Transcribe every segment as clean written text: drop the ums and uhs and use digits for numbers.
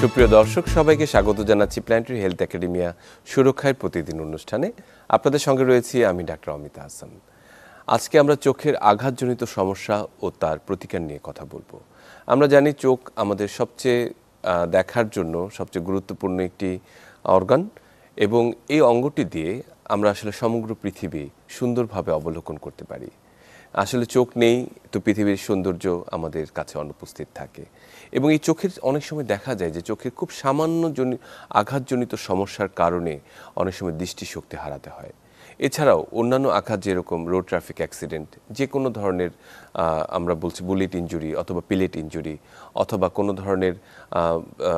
সুপ্রিয় দর্শক সবাইকে স্বাগত জানাচ্ছি প্ল্যানেটারি হেলথ একাডেমিয়া সুরক্ষার প্রতিদিন অনুষ্ঠানে। আপনাদের সঙ্গে রয়েছি আমি ডাক্তার অমিতা হাসান। আজকে আমরা চোখের আঘাতজনিত সমস্যা ও তার প্রতিকার নিয়ে কথা বলবো। আমরা জানি চোখ আমাদের সবচেয়ে দেখার জন্য সবচেয়ে গুরুত্বপূর্ণ একটি অর্গান এবং এই অঙ্গটি দিয়ে আমরা আসলে সমগ্র পৃথিবী সুন্দরভাবে অবলোকন করতে পারি। আসলে চোখ নেই তো পৃথিবীর সৌন্দর্য আমাদের কাছে অনুপস্থিত থাকে এবং এই চোখের অনেক সময় দেখা যায় যে চোখের খুব সামান্য আঘাতজনিত সমস্যার কারণে অনেক সময় দৃষ্টিশক্তি হারাতে হয়। এছাড়াও অন্যান্য আঘাত যেরকম রোড ট্রাফিক অ্যাক্সিডেন্ট, যে কোনো ধরনের আমরা বলছি বুলেট ইনজুরি অথবা পিলেট ইনজুরি অথবা কোনো ধরনের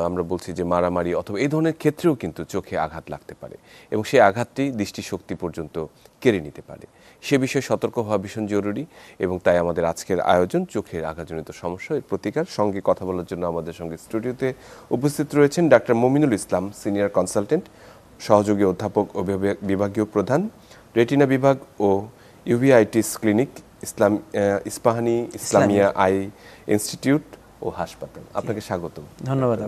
আমরা বলছি যে মারামারি অথবা এই ধরনের ক্ষেত্রেও কিন্তু চোখে আঘাত লাগতে পারে এবং সেই আঘাতটি দৃষ্টিশক্তি পর্যন্ত কেড়ে নিতে পারে। সে বিষয়ে সতর্ক হওয়া ভীষণ জরুরি এবং তাই আমাদের আজকের আয়োজন চোখের আঘাতজনিত সমস্যা এর প্রতিকার। সঙ্গে কথা বলার জন্য আমাদের সঙ্গে স্টুডিওতে উপস্থিত রয়েছেন doctor Mominul Islam, senior consultant, সহযোগী অধ্যাপক ও বিভাগীয় প্রধান, রেটিনা বিভাগ ও uveitis clinic, Ispahani Islamia eye institute ও হাসপাতাল। আপনাকে স্বাগত। ধন্যবাদ।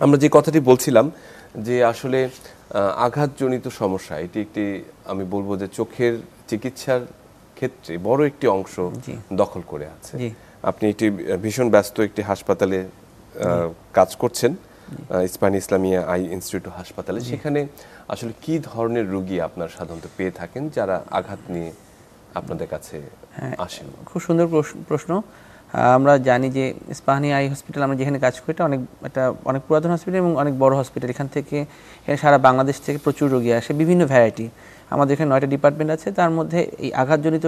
আমরা যে কথাটি বলছিলাম যে আসলে আঘাতজনিত সমস্যা এটি একটি, আমি বলবো যে চোখের চিকিৎসার ক্ষেত্রে বড় একটি অংশ দখল করে আছে। আপনি একটি ভীষণ ব্যস্ত একটি হাসপাতালে কাজ করছেন, ইস্পাহানি ইসলামিয়া আই ইনস্টিটিউট হাসপাতালে। সেখানে আসলে কি ধরনের রোগী আপনার সাধারণত পেয়ে থাকেন যারা আঘাত নিয়ে আপনাদের কাছে আসেন? খুব সুন্দর প্রশ্ন। আমরা জানি যে ইস্পাহানি আই হসপিটাল আমরা যেখানে কাজ করি এটা অনেক পুরাতন হসপিটাল এবং অনেক বড় হসপিটাল। এখান থেকে সারা বাংলাদেশ থেকে প্রচুর রোগী আসে, বিভিন্ন ভ্যারাইটি। আমাদের এখানে 9টা ডিপার্টমেন্ট আছে, তার মধ্যে এই আঘাতজনিত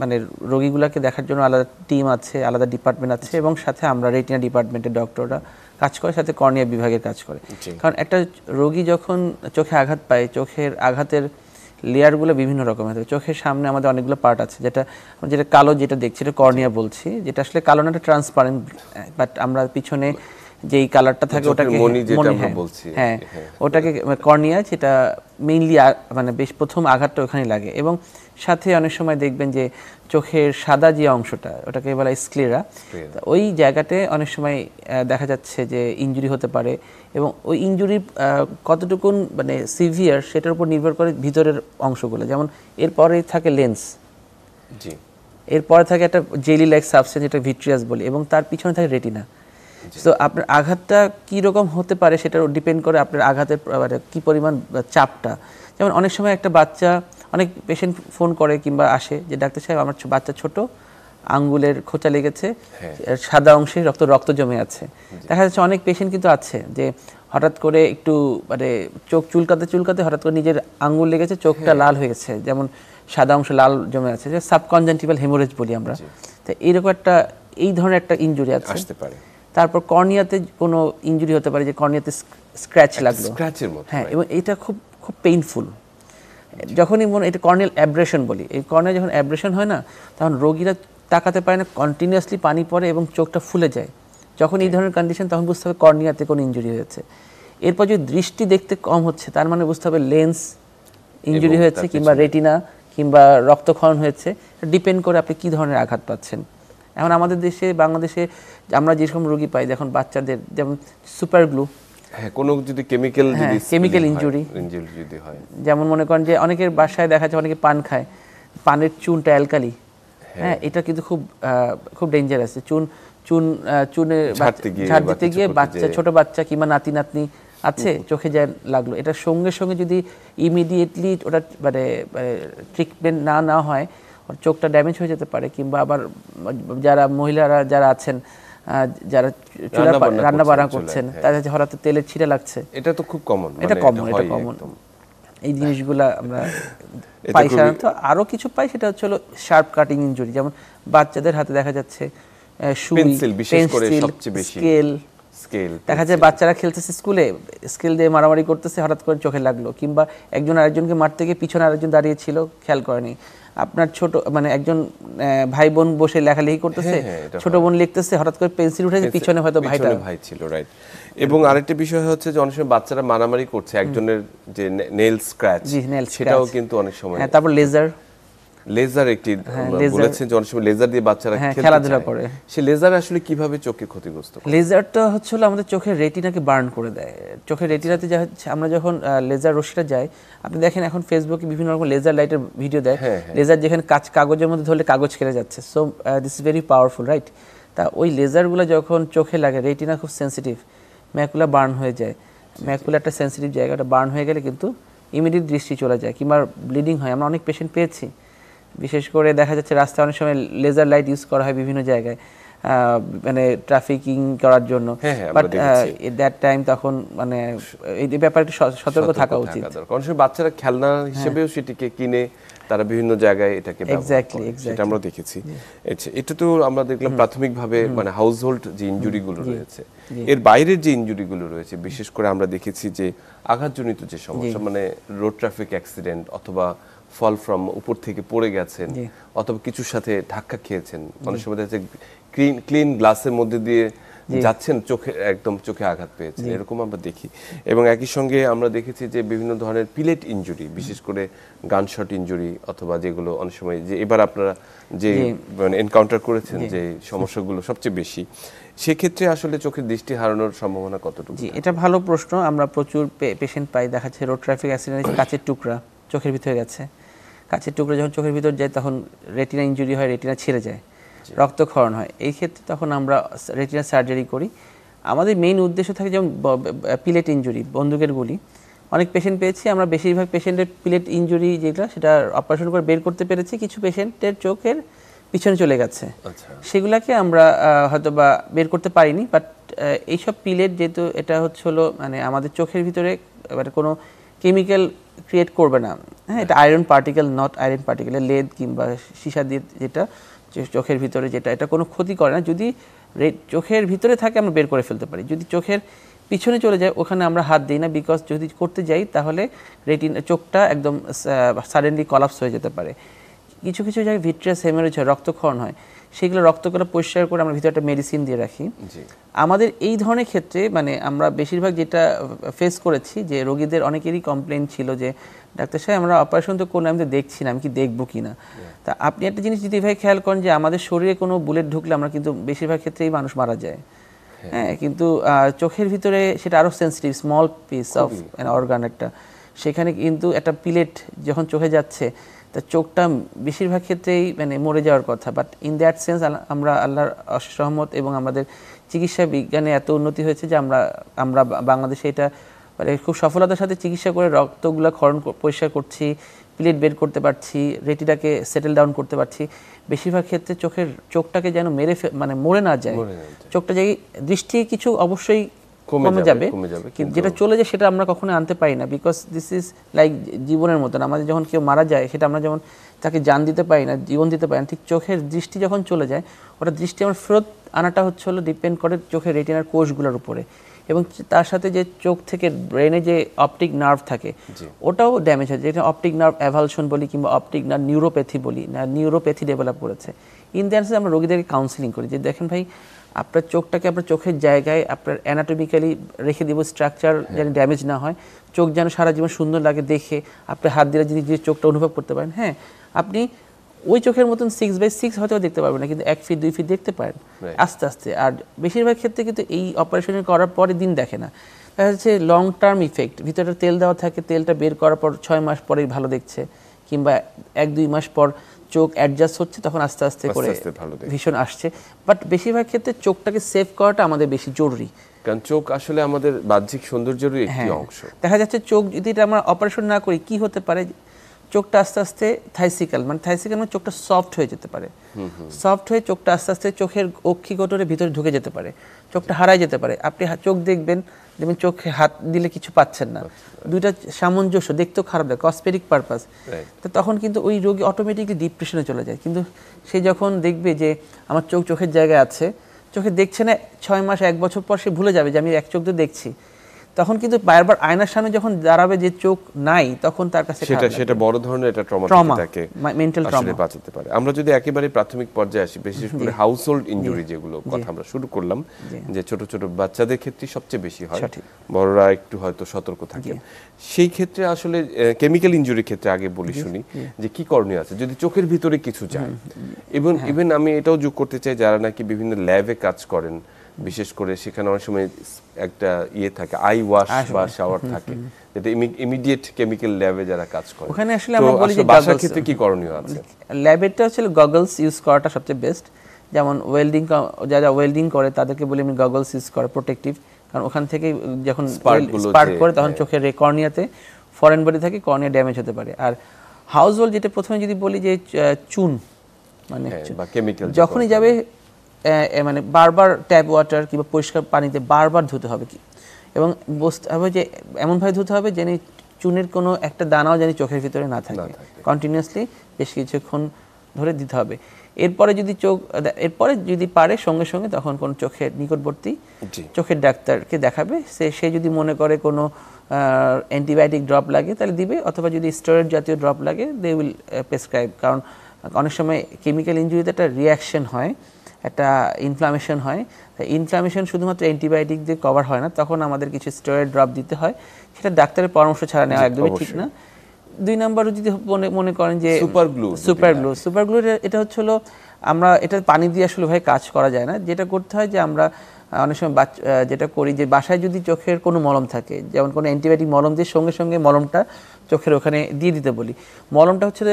মানে রোগীগুলোকে দেখার জন্য আলাদা টিম আছে, আলাদা ডিপার্টমেন্ট আছে এবং সাথে আমরা রেটিনা ডিপার্টমেন্টের ডক্টররা কাজ করে, সাথে কর্নিয়া বিভাগের কাজ করে। কারণ একটা রোগী যখন চোখে আঘাত পায়, চোখের আঘাতের লেয়ারগুলো বিভিন্ন রকমের হয়। চোখের সামনে আমাদের অনেকগুলো পার্ট আছে, যেটা কালো যেটা দেখছি এটা কর্নিয়া বলছি, যেটা আসলে কালো না, এটা ট্রান্সপারেন্ট, বাট আমরা পিছনে যেই কালারটা থাকে ওটাকে ওটাকে কর্নিয়া, যেটা মেইনলি মানে বেশ প্রথম আঘাতটা ওখানে লাগে। এবং সাথে অনেক সময় দেখবেন যে চোখের সাদা যে অংশটা ওটাকে বলা স্ক্লেরা, ওই জায়গাতে অনেক সময় দেখা যাচ্ছে যে ইনজুরি হতে পারে এবং ওই ইনজুরি কতটুকুন মানে সিভিয়ার সেটার উপর নির্ভর করে ভিতরের অংশগুলো। যেমন এরপরে থাকে লেন্স, এরপরে থাকে একটা জেলি লাইক সাবস্টেন্স যেটা ভিট্রিয়াস বলি, এবং তার পিছনে থাকে রেটিনা। তো আপনার আঘাতটা কীরকম হতে পারে সেটার ডিপেন্ড করে আপনার আঘাতের কী পরিমাণ চাপটা। যেমন অনেক সময় একটা বাচ্চা, অনেক পেশেন্ট ফোন করে কিংবা আসে যে ডাক্তার সাহেব আমার বাচ্চা ছোট, আঙ্গুলের খোঁচা লেগেছে, সাদা অংশে রক্ত জমে আছে। দেখা যাচ্ছে অনেক পেশেন্ট কিন্তু আছে যে হঠাৎ করে একটু মানে চোখ চুলকাতে হঠাৎ করে নিজের আঙ্গুল লেগেছে, চোখটা লাল হয়ে গেছে, যেমন সাদা অংশ লাল জমে আছে, যে সাবকনজাংটিভাল হেমোরেজ বলি আমরা। তো এইরকম এই ধরনের একটা ইনজুরি আসতে পারে। তারপর কর্নিয়াতে কোনো ইনজুরি হতে পারে, যে কর্নিয়াতে স্ক্র্যাচ লাগলো, হ্যাঁ, এবং এটা খুব খুব পেইনফুল। যখনই এটা কর্নিয়াল অ্যাব্রেশন বলি, এই কর্নিয়া যখন অ্যাব্রেশন হয় না, তখন রোগীরা তাকাতে পারে না, কন্টিনিউয়াসলি পানি পড়ে এবং চোখটা ফুলে যায়। যখন এই ধরনের কন্ডিশন, তখন বুঝতে হবে কর্নিয়াতে কোনো ইনজুরি হয়েছে। এরপর যদি দৃষ্টি দেখতে কম হচ্ছে, তার মানে বুঝতে হবে লেন্স ইনজুরি হয়েছে কিংবা রেটিনা কিংবা রক্তক্ষরণ হয়েছে। ডিপেন্ড করে আপনি কী ধরনের আঘাত পাচ্ছেন। এখন আমাদের দেশে, বাংলাদেশে আমরা যেরকম রোগী পাই, দেখুন বাচ্চাদের যেমন সুপার গ্লু, কোনো যদি কেমিক্যাল ইনজুরি যদি হয়, যেমন মনে করেন যে অনেকের বাসায় দেখা যায় অনেকে পান খায়, পানের চুনটা অ্যালকালি, হ্যাঁ, এটা কিন্তু খুব ডেঞ্জারাস। চুনে ঝাড় দিতে গিয়ে বাচ্চা, ছোট বাচ্চা কিংবা নাতি আছে, চোখে যায় লাগলো, এটা সঙ্গে সঙ্গে যদি ইমিডিয়েটলি ওটা মানে ট্রিটমেন্ট না হয়, চোখটা ড্যামেজ হয়ে যেতে পারে। কিংবা আবার যারা মহিলারা যারা আছেন, যারা রান্না বান্না করছেন, তাদের হঠাৎ তেলের ছিটা লাগছে, এটা তো খুব কমন, এটা কমন। এই জিনিসগুলা আমরা পাই সাধারণত। আরো কিছু পাই, সেটা হচ্ছে শার্প কাটিং ইনজুরি, যেমন বাচ্চাদের হাতে দেখা যাচ্ছে স্কেল, দেখা যায় বাচ্চারা খেলতেছে স্কুলে, স্কেল দিয়ে মারামারি করতেছে, হঠাৎ করে চোখে লাগলো। কিংবা একজন আরেকজনকে মারতে গিয়ে পিছনে আরেকজন দাঁড়িয়ে ছিল, খেয়াল করেনি। আপনার ছোট মানে একজন ভাই বোন বসে লেখালেখি করতেছে, ছোট বোন লিখতেছে, হঠাৎ করে পেন্সিল উঠেছে, পিছনে হয়তো ভাই ছিল, রাইট। এবং আরেকটা বিষয় হচ্ছে যে অনেক সময় বাচ্চারা মারামারি করছে, একজনের যে নেল স্ক্র্যাচ, সেটাও কিন্তু অনেক সময়। তারপর লেজার একটি বলেছেন যে অনেক সময় লেজার দিয়ে বাচ্চারা খেলাধুলা করে। সে লেজার আসলে কিভাবে চোখকে ক্ষতিগ্রস্ত করে? লেজারটা হচ্ছে আমাদের চোখের রেটিনাকে বার্ন করে দেয়। চোখের রেটিনাতে যা হচ্ছে, আমরা যখন লেজার রশ্মিটা যায়, আপনি দেখেন এখন ফেসবুকে বিভিন্ন রকম লেজার লাইটের ভিডিও দেয়, লেজার যেখানে কাগজের মধ্যে ধরলে কাগজ কেটে যাচ্ছে। So this is very powerful, right? তা ওই লেজারগুলো যখন চোখে লাগে, রেটিনা খুব সেন্সিটিভ, ম্যাকুলা বার্ন হয়ে যায়। ম্যাকুলা একটা সেন্সিটিভ জায়গা, ওটা বার্ন হয়ে গেলে কিন্তু ইমিডিয়েট দৃষ্টি চলে যায় কিংবা ব্লিডিং হয়। আমরা অনেক পেশেন্ট পেয়েছি, বিশেষ করে দেখা যাচ্ছে রাস্তায় অনেক সময় লেজার লাইট ইউজ করা হয় বিভিন্ন জায়গায়, মানে ট্রাফিকিং করার জন্য, বাট দ্যাট টাইম তখন মানে এই ব্যাপারে একটু সতর্ক থাকা উচিত। কারণ বাচ্চারা খেলনা হিসেবেও সেটিকে কিনে তারা বিভিন্ন জায়গায় এটাকে ব্যবহার করে, সেটা আমরা দেখেছি। এটা তো আমরা দেখলাম প্রাথমিকভাবে মানে হাউসহোল্ড যে ইনজুরিগুলো রয়েছে। এর বাইরের যে ইনজুরিগুলো রয়েছে, বিশেষ করে আমরা দেখেছি যে আঘাতজনিত যে সমস্যা, মানে রোড ট্রাফিক অ্যাক্সিডেন্ট অথবা ফল ফ্রম উপর থেকে পড়ে গেছেন অথবা কিছুর সাথে ধাক্কা খেয়েছেন, অনেক সময় দেখা যাচ্ছে ক্লিন গ্লাসের মধ্যে দিয়ে যাচ্ছেন, চোখে আঘাত পেয়েছেন, এরকম আমরা দেখি। এবং একই সঙ্গে আমরা দেখেছি যে বিভিন্ন ধরনের পিলেট ইনজুরি, বিশেষ করে গানশট ইনজুরি অথবা যেগুলো অনেক সময় যে এবার আপনারা যে এনকাউন্টার করেছেন যে সমস্যাগুলো সবচেয়ে বেশি, সেক্ষেত্রে আসলে চোখের দৃষ্টি হারানোর সম্ভাবনা কতটুকু? জি, এটা ভালো প্রশ্ন। আমরা প্রচুর পেশেন্ট পাই, দেখা যাচ্ছে রোড ট্রাফিক অ্যাক্সিডেন্টে কাচের টুকরা চোখের ভিতরে গেছে। কাচের টুকরা যখন চোখের ভিতর যায় তখন রেটিনা ইনজুরি হয়, রেটিনা ছিঁড়ে যায়, রক্তক্ষরণ হয়। এই ক্ষেত্রে তখন আমরা রেটিনা সার্জারি করি। আমাদের মেইন উদ্দেশ্য থাকে যেমন পিলেট ইনজুরি, বন্দুকের গুলি, অনেক পেশেন্ট পেয়েছি আমরা। বেশিরভাগ পেশেন্টের পিলেট ইনজুরি যেটা, সেটা অপারেশন করে বের করতে পেরেছি। কিছু পেশেন্টের চোখের পিছনে চলে গেছে, সেগুলাকে আমরা হয়তো বা বের করতে পারিনি। বাট এইসব পিলেট যেহেতু এটা হচ্ছে হলো মানে আমাদের চোখের ভিতরে কোনো কেমিক্যাল ক্রিয়েট করবে না, হ্যাঁ, এটা iron particle, not iron particle, lathe কিংবা সীসা দিয়ে যেটা চোখের ভিতরে যেটা, এটা কোনো ক্ষতি করে না। যদি চোখের ভিতরে থাকে আমরা বের করে ফেলতে পারি। যদি চোখের পিছনে চলে যায় ওখানে আমরা হাত দিই না, বিকজ যদি করতে যাই তাহলে চোখটা একদম সাডেনলি কলাপস হয়ে যেতে পারে। কিছু কিছু জায়গায় ভিট্রিয়াস হেমারেজ হয়, রক্তক্ষরণ হয়, সেগুলো রক্তকণা পরিষ্কার করে আমরা ভিতরে একটা মেডিসিন দিয়ে রাখি। আমাদের এই ধরনের ক্ষেত্রে মানে আমরা বেশিরভাগ যেটা ফেস করেছি যে রোগীদের অনেকেরই কমপ্লেন ছিল যে ডাক্তার সাহেব আমরা অপারেশন তো কোনো আমি তো দেখছি না, আমি কি দেখবো কিনা। তা আপনি একটা জিনিস যদি ভাই খেয়াল করেন যে আমাদের শরীরে কোনো বুলেট ঢুকলে আমরা কিন্তু বেশিরভাগ ক্ষেত্রেই মানুষ মারা যায়, হ্যাঁ, কিন্তু চোখের ভিতরে সেটা আরও sensitive, small piece of organ একটা, সেখানে কিন্তু একটা পিলেট যখন চোখে যাচ্ছে তা চোখটা বেশিরভাগ ক্ষেত্রেই মানে মরে যাওয়ার কথা। বাট ইন দ্যাট সেন্স আমরা আল্লাহর অশেষ রহমত এবং আমাদের চিকিৎসা বিজ্ঞানে এত উন্নতি হয়েছে যে আমরা বাংলাদেশে এটা মানে খুব সফলতার সাথে চিকিৎসা করে রক্তগুলো ক্ষরণ পরিষ্কার করছি, প্লেট বের করতে পারছি, রেটিনাকে সেটেল ডাউন করতে পারছি। বেশিরভাগ ক্ষেত্রে চোখটাকে যেন মানে মরে না যায়, চোখটা যাই দৃষ্টি কিছু অবশ্যই কমে যাবে, কিন্তু যেটা চলে যায় সেটা আমরা কখনো আনতে পারি না, বিকজ দিস ইজ লাইক জীবনের মতন। আমাদের যখন কেউ মারা যায় সেটা আমরা যেমন তাকে জান দিতে পারি না, জীবন দিতে পারি না, ঠিক চোখের দৃষ্টি যখন চলে যায় ওটা দৃষ্টি আমরা ফেরত আনাটা হচ্ছে হলো ডিপেন্ড করে চোখের রেটিনার কোষগুলোর উপরে, এবং তার সাথে যে চোখ থেকে ব্রেনে যে অপটিক নার্ভ থাকে ওটাও ড্যামেজ হয়, যেটা অপটিক নার্ভ অ্যাভালশন বলি কিংবা অপটিক নার্ভ নিউরোপ্যাথি বলি, না নিউরোপ্যাথি ডেভেলপ করেছে। ইন দ্য অ্যান্সার আমরা রোগীদেরকে কাউন্সিলিং করি যে দেখেন ভাই আপনার চোখটাকে আপনার চোখের জায়গায় আপনার অ্যানাটমিক্যালি রেখে দিব, স্ট্রাকচার যেন ড্যামেজ না হয়, চোখ যেন সারা জীবন সুন্দর লাগে দেখে, আপনি হাত দিলে যদি যে চোখটা অনুভব করতে পারেন, হ্যাঁ আপনি ওই চোখের মতন 6/6 হয়তো দেখতে পারবেন না, কিন্তু 1 ফিট 2 ফিট দেখতে পারেন আস্তে আস্তে। আর বেশিরভাগ ক্ষেত্রে কিন্তু এই অপারেশন করার পরে দিন দেখে না, দেখা যাচ্ছে লং টার্ম ইফেক্ট, ভিতরে তেল দেওয়া থাকে, তেলটা বের করার পর 6 মাস পরেই ভালো দেখছে, কিংবা 1-2 মাস পর চোখ অ্যাডজাস্ট হচ্ছে, তখন আস্তে আস্তে করে ভীষণ আসছে। বাট বেশিরভাগ ক্ষেত্রে চোখটাকে সেভ করাটা আমাদের বেশি জরুরি, কারণ চোখ আসলে আমাদের বাহ্যিক সৌন্দর্যেরই একটি অংশ। দেখা যাচ্ছে চোখ যদি এটা আমরা অপারেশন না করি কি হতে পারে, চোখটা আস্তে আস্তে থাইসিক্যাল মানে চোখটা সফট হয়ে যেতে পারে, সফট হয়ে চোখটা আস্তে আস্তে চোখের অক্ষিকোটরের ভিতরে ঢুকে যেতে পারে, চোখটা হারায় যেতে পারে। আপনি চোখ দেখবেন যেমন চোখে হাত দিলে কিছু পাচ্ছেন না, দুইটা সামঞ্জস্য, দেখতেও খারাপ লাগে, কসমেটিক পারপাস, তো তখন কিন্তু ওই রোগী অটোমেটিকলি ডিপ্রেশনে চলে যায়। কিন্তু সে যখন দেখবে যে আমার চোখের জায়গায় আছে, চোখে দেখছে না, 6 মাস 1 বছর পর সে ভুলে যাবে যে আমি এক চোখ দিয়ে দেখছি, তখন কিন্তু বারবার আয়নার সামনে যখন দাঁড়াবে যে চোখ নাই, তখন তার কাছে সেটা বড় ধরনের একটা ট্রমা থেকে মেন্টাল ট্রমা বাঁচাতে পারে। আমরা যদি একেবারে প্রাথমিক পর্যায়ে আসি, বিশেষ করে হাউসহোল্ড ইনজুরি যেগুলো কথা আমরা শুরু করলাম, যে ছোট ছোট বাচ্চাদের ক্ষেত্রে সবচেয়ে বেশি হয়, বড়রা একটু হয়তো সতর্ক থাকে, সেই ক্ষেত্রে আসলে কেমিক্যাল ইনজুরির ক্ষেত্রে আগে বলি শুনি যে কি করণীয় আছে যদি চোখের ভিতরে কিছু যায়। ইভেন আমি এটাও যোগ করতে চাই, যারা নাকি বিভিন্ন ল্যাবে কাজ করেন, বিশেষ করে সেখানে অনেক সময় একটা থাকে আই ওয়াশ বা শাওয়ার থাকে, যেটা ইমিডিয়েট কেমিক্যাল ল্যাবে যারা কাজ করে, ওখানে আসলে আমরা বলি যে বাসার ক্ষেত্রে কি করণীয় আছে? ল্যাবেরটা হচ্ছে গগলস ইউজ করাটা সবচেয়ে বেস্ট। যেমন যারা ওয়েল্ডিং করে তাদেরকে বলি আমি গগলস ইউজ করে প্রোটেক্টিভ, কারণ ওখান থেকে যখন স্পার্ক করে তখন চোখের কর্নিয়াতে ফরেন বডি থাকে, কর্নিয়া ড্যামেজ হতে পারে। আর হাউসহোল্ড যেটা প্রথমে যদি বলি যে চুন মানে যখনই যাবে মানে বারবার ট্যাপ ওয়াটার কিংবা পরিষ্কার পানিতে বারবার ধুতে হবে, কি এবং বুঝতে হবে যে এমনভাবে ধুতে হবে যেন চুনের কোনো একটা দানাও যেন চোখের ভিতরে না থাকে, কন্টিনিউয়াসলি বেশ কিছুক্ষণ ধরে দিতে হবে। এরপরে যদি পারে সঙ্গে সঙ্গে তখন কোন চোখের নিকটবর্তী চোখের ডাক্তারকে দেখাবে। সে যদি মনে করে কোনো অ্যান্টিবায়োটিক ড্রপ লাগে তাহলে দিবে, অথবা যদি স্টেরয়েড জাতীয় ড্রপ লাগে দে উইল প্রেসক্রাইব। কারণ অনেক সময় কেমিক্যাল ইনজুরিতে একটা রিয়াকশন হয়, একটা ইনফ্লামেশন হয়। ইনফ্লামেশন শুধুমাত্র অ্যান্টিবায়োটিক দিয়ে কভার হয় না, তখন আমাদের কিছু স্টেরয়েড ড্রপ দিতে হয়, সেটা ডাক্তারের পরামর্শ ছাড়া নেওয়া একদমই ঠিক না। 2 নম্বর যদি মনে করেন যে সুপার গ্লু, এটা হচ্ছিল আমরা এটা পানি দিয়ে আসলে ভাই কাজ করা যায় না। যেটা করতে হয় যে আমরা অনেক সময় যেটা করি যে বাসায় যদি চোখের কোনো মলম থাকে, যেমন কোনো অ্যান্টিবায়োটিক মলম দিয়ে সঙ্গে সঙ্গে মলমটা চোখের ওখানে দিয়ে দিতে বলি। মলমটা হচ্ছে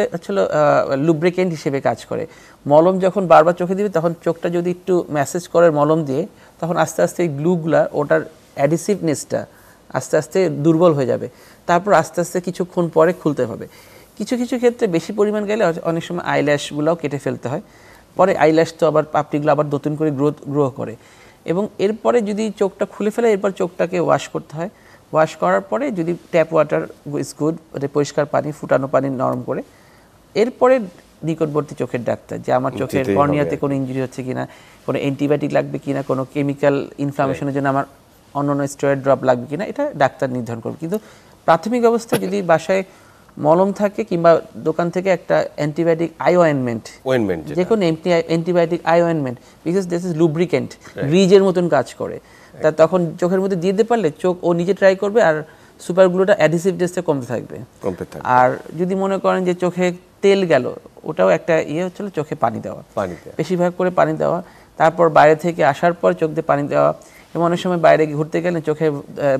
লুব্রিকেন্ট হিসেবে কাজ করে। মলম যখন বারবার চোখে দিবে তখন চোখটা যদি একটু ম্যাসেজ করে মলম দিয়ে, তখন আস্তে আস্তে এই গ্লুগুলা ওটার অ্যাডিসিভনেসটা আস্তে আস্তে দুর্বল হয়ে যাবে। তারপর আস্তে আস্তে কিছুক্ষণ পরে খুলতে হবে। কিছু কিছু ক্ষেত্রে বেশি পরিমাণ গেলে অনেক সময় আইল্যাশগুলোও কেটে ফেলতে হয়। পরে আইল্যাশ তো আবার পাপড়িগুলো আবার নতুন করে গ্রো করে, এবং এরপরে যদি চোখটা খুলে ফেলে এরপর চোখটাকে ওয়াশ করতে হয়। ওয়াশ করার পরে যদি ট্যাপ ওয়াটার ইজ গুড, পরিষ্কার পানি, ফুটানো পানি নরম করে, এরপরে নিকটবর্তী চোখের ডাক্তার যে আমার চোখের কর্নিয়াতে কোনো ইনজুরি হচ্ছে কিনা, কোনো অ্যান্টিবায়োটিক লাগবে কিনা, কোনো কেমিক্যাল ইনফ্লামেশনের জন্য আমার অন্যান্য স্টেরয়েড ড্রপ লাগবে কিনা, এটা ডাক্তার নির্ধারণ করবে। কিন্তু প্রাথমিক অবস্থায় যদি বাসায় মলম থাকে কিংবা দোকান থেকে একটা অ্যান্টিবায়োটিক আই অয়েনমেন্ট, যে কোনো antibiotic eye ointment, because this is lubricant, গ্রিজের মতন কাজ করে, তা তখন চোখের মধ্যে দিয়ে দিতে পারলে চোখ ও নিজে ট্রাই করবে, আর সুপার গ্লুটা অ্যাডিসিভনেসটা কমতে থাকবে। আর যদি মনে করেন যে চোখে তেল গেল, ওটাও একটা হচ্ছিল চোখে পানি দেওয়া, বেশিরভাগ করে পানি দেওয়া। তারপর বাইরে থেকে আসার পর চোখ দিয়ে পানি দেওয়া, এবং অনেক সময় বাইরে ঘুরতে গেলে চোখে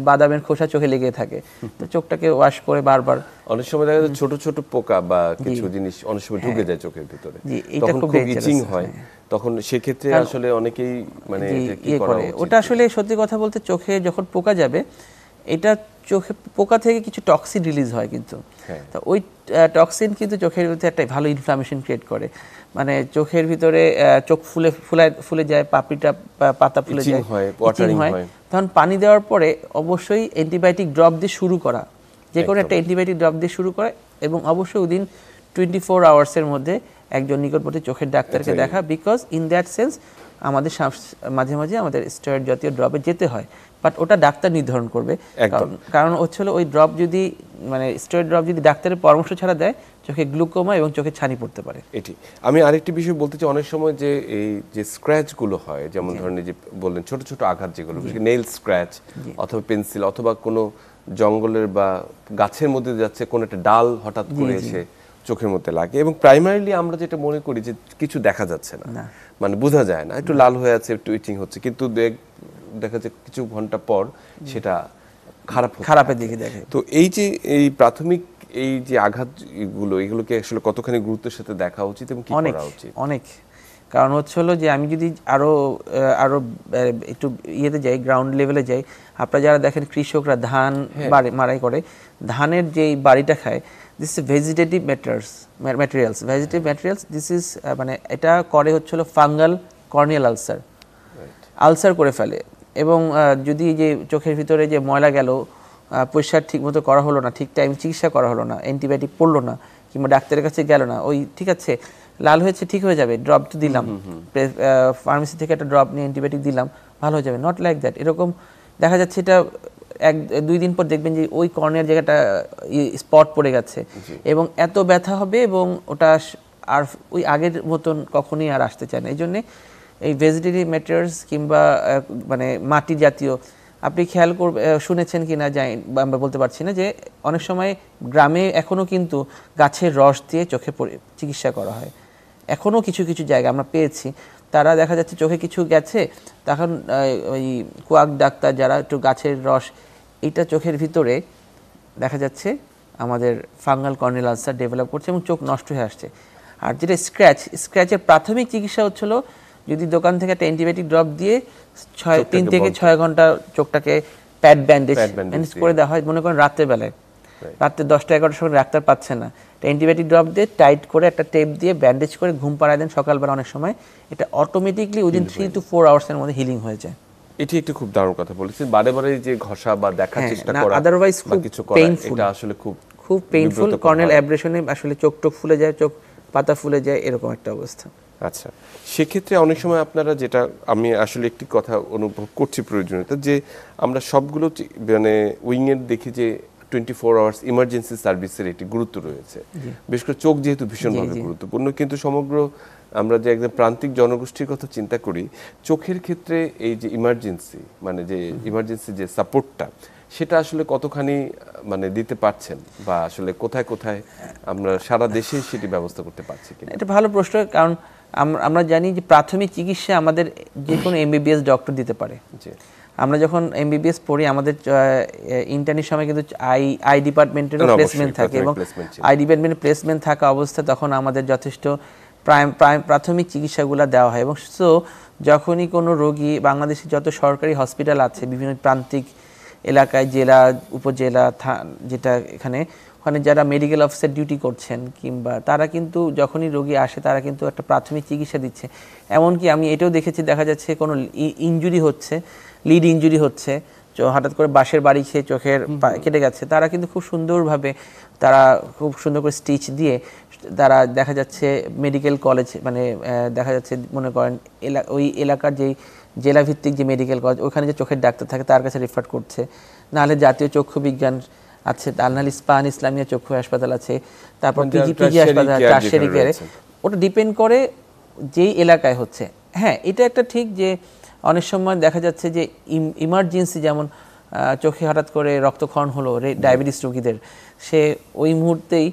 বাদামের খোসা চোখে লেগে থাকে, তো চোখটাকে ওয়াশ করে বারবার। অনেক সময় দেখা যায় ছোট ছোট পোকা বা কিছু জিনিস অনেক সময় ঢুকে যায় চোখের ভিতরে, তখন খুব ইচিং হয়, তখন সেক্ষেত্রে আসলে অনেকেই মানে কি করা উচিত? ওটা আসলে সত্যি কথা বলতে চোখে যখন পোকা যাবে, এটা চোখে পোকা থেকে কিছু টক্সিন রিলিজ হয়, কিন্তু তো ওই টক্সিন কিন্তু চোখের ভিতরে একটা ভালো ইনফ্লামেশন ক্রিয়েট করে, মানে চোখের ভিতরে চোখ ফুলে যায়, পাপড়িটা পাতা ফুলে যায়, ইচিং হয়। তখন পানি দেওয়ার পরে অবশ্যই অ্যান্টিবায়োটিক ড্রপ দিয়ে শুরু করা, যে কোনো একটা অ্যান্টিবায়োটিক ড্রপ দিয়ে শুরু করা, এবং অবশ্যই উইদিন 24 আওয়ার্সের মধ্যে একজন নিকটবর্তী চোখের ডাক্তারকে দেখা, বিকজ ইন দ্যাট সেন্স আমাদের মাঝে মাঝে আমাদের স্টেরয়েড জাতীয় ড্রপে যেতে হয়, বাট ওটা ডাক্তার নির্ধারণ করবে। কারণ হচ্ছিল ওই ড্রপ যদি মানে স্টেরয়েড ড্রপ যদি ডাক্তারের পরামর্শ ছাড়া দেয়, চোখে গ্লুকোমা এবং চোখে ছানি পড়তে পারে। এটি আমি আরেকটি বিষয় বলতে চাই, অনেক সময় যে এই যে স্ক্র্যাচগুলো হয়, যেমন ধরেন যে বললেন ছোট ছোট আঘাত যেগুলো, নেইল স্ক্র্যাচ অথবা পেন্সিল অথবা কোনো জঙ্গলের বা গাছের মধ্যে যাচ্ছে কোনো একটা ডাল হঠাৎ করে এসে চোখের মধ্যে লাগে, এবং প্রাইমারিলি আমরা যেটা মনে করি যে কিছু দেখা যাচ্ছে না, মানে বোঝা যায় না, একটু লাল হয়ে আছে, একটু ইচিং হচ্ছে, কিন্তু দেখা যায় কিছু ঘন্টা পর সেটা খারাপের দিকে দেখে। তো এই যে এই প্রাথমিক এই যে আঘাতগুলো, এগুলোকে আসলে কতখানি গুরুত্বের সাথে দেখা উচিত এবং কি করা উচিত? অনেক, কারণ হলো যে আমি যদি আরো একটু ইয়েতে যাই, গ্রাউন্ড লেভেলে যাই, আপনারা যারা দেখেন কৃষকরা ধান মারাই করে, ধানের যেই বাড়িটা খায়, this is vegetative materials, this is মানে এটা করে হচ্ছিল ফাঙ্গাল কর্নিয়াল আলসার করে ফেলে। এবং যদি যে চোখের ভিতরে যে ময়লা গেল, পরিষ্কার ঠিক মতো করা হলো না, ঠিক টাইম চিকিৎসা করা হলো না, অ্যান্টিবায়োটিক পড়লো না, কিংবা ডাক্তারের কাছে গেল না, ওই ঠিক আছে লাল হয়েছে ঠিক হয়ে যাবে, ড্রপ তো দিলাম, ফার্মেসি থেকে একটা ড্রপ নিয়ে অ্যান্টিবায়োটিক দিলাম, ভালো হয়ে যাবে, নট লাইক দ্যাট। এরকম দেখা যাচ্ছে এটা দুই দিন পর দেখবেন যে ওই কর্নিয়ার জায়গাটা স্পট পড়ে গেছে এবং এত ব্যথা হবে এবং ওটা আর ওই আগের মতন কখনোই আর আসতে চায় না। এই জন্যে এই ভেজিটেটিভ ম্যাটেরিয়ালস কিংবা মানে মাটি জাতীয়, আপনি খেয়াল করবে শুনেছেন কি না জানি আমরা বলতে পারছি না, যে অনেক সময় গ্রামে এখনও কিন্তু গাছের রস দিয়ে চোখে চিকিৎসা করা হয়। এখনও কিছু কিছু জায়গা আমরা পেয়েছি, তারা দেখা যাচ্ছে চোখে কিছু গেছে, তখন ওই কোয়াক ডাক্তার যারা একটু গাছের রস এইটা চোখের ভিতরে দেখা যাচ্ছে আমাদের ফাঙ্গাল কর্নিয়াল আলসার ডেভেলপ করছে এবং চোখ নষ্ট হয়ে আসছে। আর যেটা স্ক্র্যাচের প্রাথমিক চিকিৎসা হচ্ছিল যদি দোকান থেকে একটা অ্যান্টিবায়োটিক ড্রপ দিয়ে 3 থেকে 6 ঘন্টা চোখটাকে প্যাড ব্যান্ডেজ করে দেওয়া হয়। মনে করেন রাত্রেবেলায়, রাত্রে 10টা-11টার সময় ডাক্তার পাচ্ছে না, অ্যান্টিবায়োটিক ড্রপ দিয়ে টাইট করে একটা টেপ দিয়ে ব্যান্ডেজ করে ঘুম পাড়ায় দেন সকালবেলা, অনেক সময় এটা অটোমেটিকলি উইদিন 3 to 4 আওয়ার্সের মধ্যে হিলিং হয়ে যায়। এটি একটু খুব দারুণ কথা বলেছেন, বারে বারে যে ঘষা বা দেখার চেষ্টা করা, আদারওয়াইজ খুব কিছু করা, এটা আসলে খুব পেইনফুল। কর্নিয়াল অ্যাব্রেশনে আসলে চোখ ফুলে যায়, চোখ পাতা ফুলে যায়, এরকম একটা অবস্থা। আচ্ছা, সেক্ষেত্রে অনেক সময় আপনারা, যেটা আমি আসলে একটি কথা অনুভব করছি প্রয়োজনীয়তা, যে আমরা সবগুলো মানে উইংয়ের দেখি যে 24 আওয়ার্স ইমার্জেন্সি সার্ভিসের একটি গুরুত্ব রয়েছে, বিশেষ করে চোখ যেহেতু ভীষণভাবে গুরুত্বপূর্ণ, কিন্তু সমগ্র আমরা যে একদম প্রান্তিক জনগোষ্ঠীর কথা চিন্তা করি, চোখের ক্ষেত্রে এই যে ইমার্জেন্সি মানে যে ইমার্জেন্সি যে সাপোর্টটা, সেটা আসলে কতখানি মানে দিতে পারছেন, বা আসলে কোথায় কোথায় আমরা সারা দেশে সেটি ব্যবস্থা করতে পারছি কিনা? এটা ভালো প্রশ্ন, কারণ আমরা জানি যে প্রাথমিক চিকিৎসা আমাদের যে কোনো এমবিবিএস ডক্টর দিতে পারে। আমরা যখন এমবিবিএস পড়ি আমাদের ইন্টার্নির সময় কিন্তু আই ডিপার্টমেন্টেরও প্লেসমেন্ট থাকে, এবং আই ডিপার্টমেন্টের প্লেসমেন্ট থাকা অবস্থা তখন আমাদের যথেষ্ট প্রাথমিক চিকিৎসাগুলো দেওয়া হয়। এবং সো যখনই কোনো রোগী, বাংলাদেশে যত সরকারি হসপিটাল আছে বিভিন্ন প্রান্তিক এলাকায়, জেলা, উপজেলা, যেটা এখানে ওখানে যারা মেডিকেল অফিসার ডিউটি করছেন কিংবা তারা কিন্তু যখনই রোগী আসে তারা কিন্তু একটা প্রাথমিক চিকিৎসা দিচ্ছে। এমনকি আমি এটাও দেখেছি, দেখা যাচ্ছে কোনো ইনজুরি হচ্ছে, লিড ইনজুরি হচ্ছে, হঠাৎ করে বাঁশের বাড়ি খেয়ে চোখের কেটে গেছে, তারা কিন্তু খুব সুন্দরভাবে তারা খুব সুন্দর করে স্টিচ দিয়ে তারা দেখা যাচ্ছে মেডিকেল কলেজ, মানে দেখা যাচ্ছে মনে করেন ওই এলাকার যেই জেলাভিত্তিক যে মেডিকেল কলেজ, ওখানে যে চোখের ডাক্তার থাকে তার কাছে রেফার করছে, নাহলে জাতীয় চক্ষু বিজ্ঞান আছে, নাহলে স্পান ইসলামিয়া চক্ষু হাসপাতাল আছে, তারপর পিজি হাসপাতাল, টারশিয়ারি কেয়ারে, ওটা ডিপেন্ড করে যেই এলাকায় হচ্ছে। হ্যাঁ, এটা একটা ঠিক যে অনেক সময় দেখা যাচ্ছে যে ইমার্জেন্সি, যেমন চোখে হঠাৎ করে রক্তক্ষরণ হলো ডায়াবেটিস রোগীদের, সে ওই মুহূর্তেই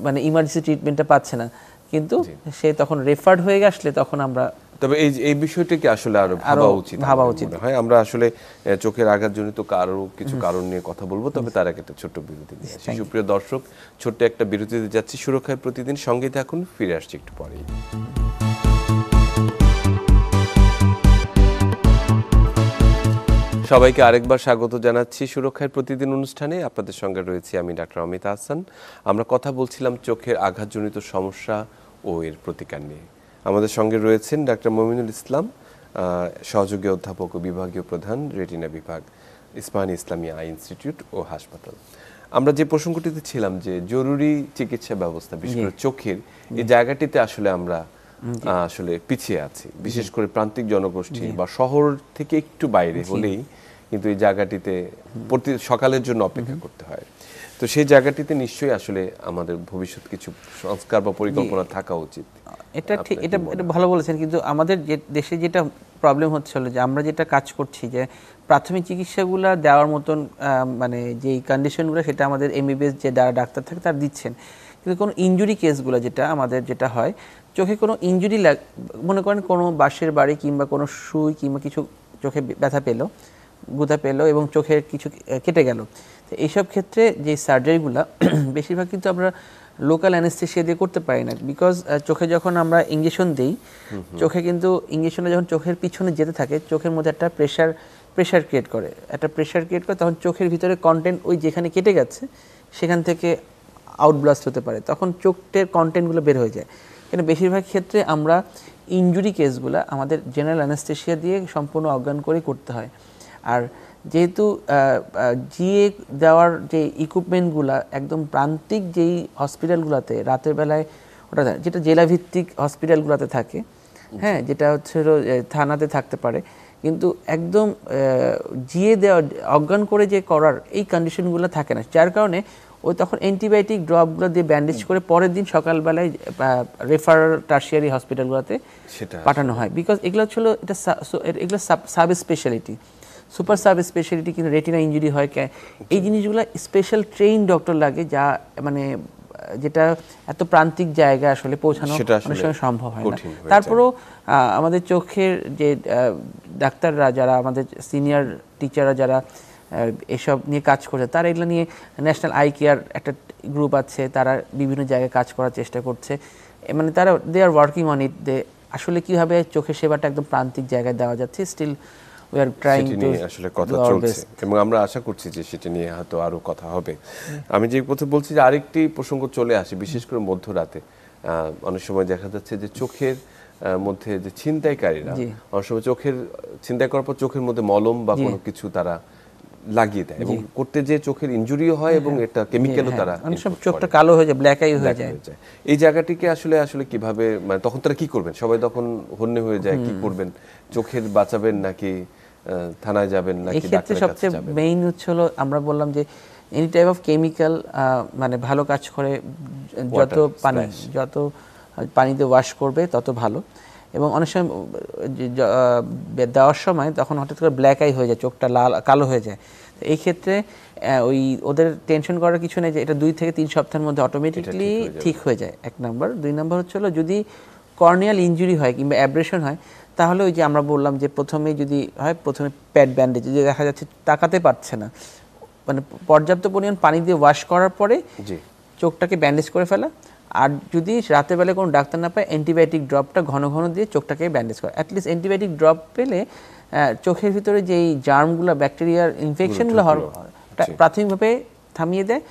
মানে ইমার্জেন্সি ট্রিটমেন্টটা পাচ্ছে না, কিন্তু সে তখন রেফার্ড হয়ে আসলে তখন আমরা, তবে এই বিষয়টাকে আসলে আরো ভাবা উচিত হয়। আমরা আসলে চোখের আঘাতজনিত কিছু কারণ নিয়ে কথা বলবো, তবে তার আগে একটা ছোট্ট বিরতি নিয়ে আসি। সুপ্রিয় দর্শক, ছোট্ট একটা বিরতিতে যাচ্ছি। সুরক্ষায় প্রতিদিন সঙ্গে থাকুন, ফিরে আসছি একটু পরেই। সবাইকে আরেকবার স্বাগত জানাচ্ছি সুরক্ষার প্রতিদিন অনুষ্ঠানে। আপনাদের সঙ্গে রয়েছি আমি ডাক্তার অমিত আহসান। আমরা কথা বলছিলাম চোখের আঘাতজনিত সমস্যা ও এর প্রতিকার নিয়ে। আমাদের সঙ্গে রয়েছেন ডাক্তার মমিনুল ইসলাম, সহযোগী অধ্যাপক ও বিভাগীয় প্রধান, রেটিনা বিভাগ, ইসমানী ইসলামিয়া আই ইনস্টিটিউট ও হাসপাতাল। আমরা যে প্রসঙ্গটিতে ছিলাম যে জরুরি চিকিৎসা ব্যবস্থা, বিশেষ করে চোখের এই জায়গাটিতে আসলে আমরা আসলে পিছিয়ে আছি, বিশেষ করে প্রান্তিক জনগোষ্ঠী বা শহর থেকে একটু বাইরে হলেই কিন্তু এই জায়গাটিতে প্রতি সকালের জন্য অপেক্ষা করতে হয়। তো সেই জায়গাটিতে নিশ্চয়ই আসলে আমাদের ভবিষ্যৎ কিছু সংস্কার বা পরিকল্পনা থাকা উচিত। এটা ঠিক, এটা ভালো বলেছেন, কিন্তু আমাদের যে দেশে যেটা প্রবলেম হচ্ছে হলো যে আমরা যেটা কাজ করছি যে প্রাথমিক চিকিৎসাগুলো দেওয়ার মতন মানে যেই কন্ডিশনগুলো সেটা আমাদের এমবিবিএস যে ডাক্তার থাকে তারা দিচ্ছেন, কিন্তু কোনো ইনজুরি কেসগুলো যেটা হয় চোখে কোনো ইনজুরি মনে করেন কোনো বাঁশের বাড়ি কিংবা কোনো সুই কিংবা কিছু চোখে ব্যথা পেলো, গুঁতা পেলো এবং চোখের কিছু কেটে গেল, তো এইসব ক্ষেত্রে যে সার্জারিগুলো বেশিরভাগ কিন্তু আমরা লোকাল অ্যানেস্থেসিয়া দিয়ে করতে পারি না, বিকজ চোখে যখন আমরা ইঞ্জেকশন দিই, চোখে কিন্তু ইঞ্জেকশনটা যখন চোখের পিছনে যেতে থাকে চোখের মধ্যে একটা প্রেশার ক্রিয়েট করে, তখন চোখের ভিতরে কন্টেন্ট ওই যেখানে কেটে গেছে সেখান থেকে আউটব্লাস্ট হতে পারে, তখন চোখের কন্টেন্টগুলো বের হয়ে যায়। কিন্তু বেশিরভাগ ক্ষেত্রে আমরা ইনজুরি কেসগুলো আমাদের জেনারেল অ্যানেস্থেসিয়া দিয়ে সম্পূর্ণ অজ্ঞান করে করতে হয়। আর যেহেতু জিএ দেওয়ার যে ইকুইপমেন্টগুলো একদম প্রান্তিক যেই হসপিটালগুলোতে রাতের বেলায় ওটা যেটা জেলাভিত্তিক হসপিটালগুলোতে থাকে, হ্যাঁ, যেটা হচ্ছে থানাতে থাকতে পারে, কিন্তু একদম জিয়ে দেওয়া, অজ্ঞান করে যে করার এই কন্ডিশনগুলো থাকে না, যার কারণে ওই তখন অ্যান্টিবায়োটিক ড্রপগুলো দিয়ে ব্যান্ডেজ করে পরের দিন সকালবেলায় রেফারাল টার্সিয়ারি হসপিটালগুলোতে পাঠানো হয়। বিকজ এগুলো ছিল এগুলো sub speciality, super sub speciality, কিন্তু রেটিনা ইঞ্জুরি হয় এই জিনিসগুলো স্পেশাল ট্রেইন ডক্টর লাগে, যা মানে যেটা এত প্রান্তিক জায়গায় আসলে পৌঁছানো অনেক সময় সম্ভব হয় না। তারপরেও আমাদের চোখের যে ডাক্তাররা যারা, আমাদের সিনিয়র টিচাররা যারা এসব নিয়ে কাজ করছে, তারা এগুলো নিয়ে ন্যাশনাল আই কেয়ার একটা গ্রুপ আছে, তারা বিভিন্ন জায়গায় কাজ করার চেষ্টা করছে, মানে তারা দে আর ওয়ার্কিং অন ইট, দে আসলে কীভাবে চোখের সেবাটা একদম প্রান্তিক জায়গায় দেওয়া যাচ্ছে। Still we are trying to, আসলে কথা চলছে এবং আমরা আশা করছি যে সেটা নিয়ে হয়তো আরো কথা হবে। আমি যে কথা বলছি যে আরেকটি প্রসঙ্গ চলে আসে, বিশেষ করে মধ্যরাতে অনেক সময় দেখা যাচ্ছে যে চোখের মধ্যে যে ছিনতাইকারীরা অনেক সময় চোখের ছিনতাই করার পর চোখের মধ্যে মলম বা কোনো কিছু তারা লাগিয়ে দেয় এবং করতে যে চোখের ইনজুরিও হয় এবং এটা কেমিক্যালও তারা অনেক সময় চোখটা কালো হয়ে যায়, ব্ল্যাক আই হয়ে যায়। এই জায়গাটিকে আসলে আসলে কিভাবে, মানে তখন তারা কি করবেন? সবাই তখন হন্যে হয়ে যায়, কি করবেন? চোখের বাঁচাবেন নাকি থানায় যাবেন নাকি ডাক্তারের কাছে যাবেন? সবচেয়ে মেইন হলো আমরা বললাম যে এনি টাইপ অফ কেমিক্যাল মানে ভালো কাজ করে, যত পানিতে ওয়াশ করবে তত ভালো। এবং অনেক সময় দেওয়ার সময় তখন হঠাৎ করে ব্ল্যাক আই হয়ে যায়, চোখটা লাল কালো হয়ে যায়। তো এই ক্ষেত্রে ওই ওদের টেনশন করার কিছু নেই, যে এটা 2 থেকে 3 সপ্তাহের মধ্যে অটোমেটিকলি ঠিক হয়ে যায়, 1 নাম্বার। 2 নাম্বার হলো যদি কর্নিয়াল ইনজুরি হয় কিংবা অ্যাব্রেশন হয়, তাহলে ওই যে আমরা বললাম যে প্রথমে যদি হয়, প্রথমে প্যাড ব্যান্ডেজ, যে দেখা যাচ্ছে তাকাতে পারছে না, মানে পর্যাপ্ত পরিমাণ পানি দিয়ে ওয়াশ করার পরে চোখটাকে ব্যান্ডেজ করে ফেলা। আর যদি রাতের বেলায় কোনো ডাক্তার না পায়, অ্যান্টিবায়োটিক ড্রপটা ঘন ঘন দিয়ে চোখটাকে ব্যান্ডেজ করা। অ্যাটলিস্ট অ্যান্টিবায়োটিক ড্রপ পেলে চোখের ভিতরে যেই জার্মগুলো, ব্যাকটেরিয়ার ইনফেকশনগুলো প্রাথমিকভাবে থামিয়ে দেয়।